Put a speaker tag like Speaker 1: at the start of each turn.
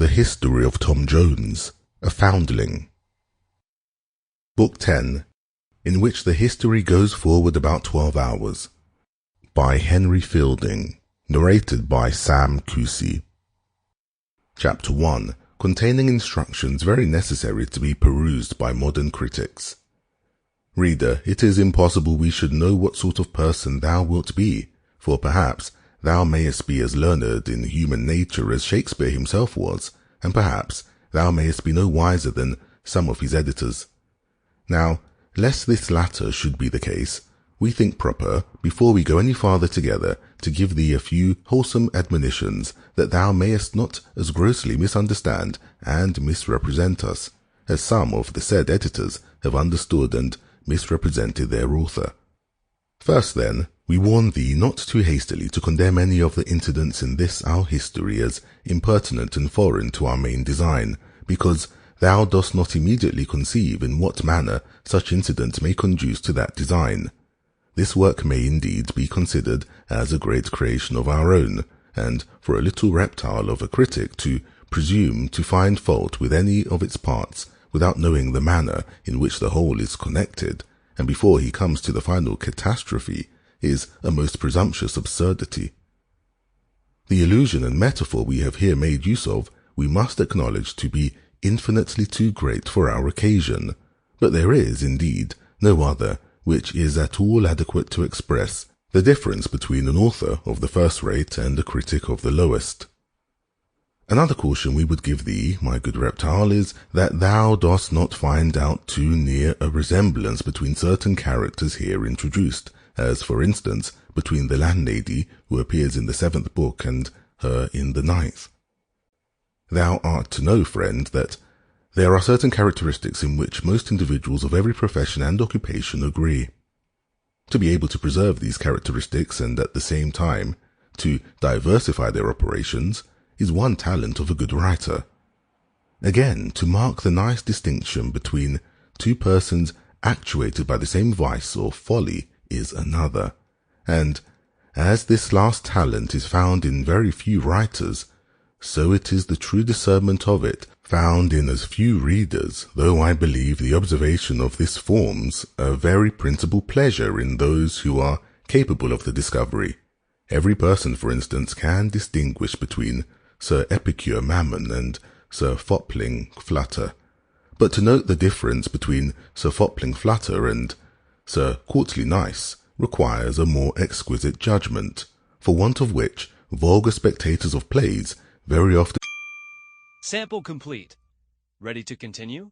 Speaker 1: The History of Tom Jones, a Foundling. Book 10, in which the history goes forward about 12 hours. By Henry Fielding, narrated by Sam Kusi. Chapter 1, containing instructions very necessary to be perused by modern critics. Reader, it is impossible we should know what sort of person thou wilt be, for perhaps thou mayest be as learned in human nature as Shakespeare himself was, and perhaps thou mayest be no wiser than some of his editors. Now, lest this latter should be the case, we think proper, before we go any farther together, to give thee a few wholesome admonitions, that thou mayest not as grossly misunderstand and misrepresent us, as some of the said editors have understood and misrepresented their author. First, then, we warn thee not too hastily to condemn any of the incidents in this our history as impertinent and foreign to our main design, because thou dost not immediately conceive in what manner such incidents may conduce to that design. This work may indeed be considered as a great creation of our own, and for a little reptile of a critic to presume to find fault with any of its parts without knowing the manner in which the whole is connected, and before he comes to the final catastrophe, is a most presumptuous absurdity. The illusion and metaphor we have here made use of we must acknowledge to be infinitely too great for our occasion, but there is, indeed, no other which is at all adequate to express the difference between an author of the first rate and a critic of the lowest. Another caution we would give thee, my good reptile, is that thou dost not find out too near a resemblance between certain characters here introduced, as for instance between the landlady who appears in the 7th book and her in the 9th. Thou art to know, friend, that there are certain characteristics in which most individuals of every profession and occupation agree. To be able to preserve these characteristics and at the same time to diversify their operations is one talent of a good writer. Again, to mark the nice distinction between two persons actuated by the same vice or folly is another, and as this last talent is found in very few writers, so it is the true discernment of it found in as few readers, though I believe the observation of this forms a very principal pleasure in those who are capable of the discovery. Every person, for instance, can distinguish between Sir Epicure Mammon and Sir Fopling Flutter, but to note the difference between Sir Fopling Flutter and Sir Courtly Nice requires a more exquisite judgment, for want of which vulgar spectators of plays very often.
Speaker 2: Sample complete. Ready to continue?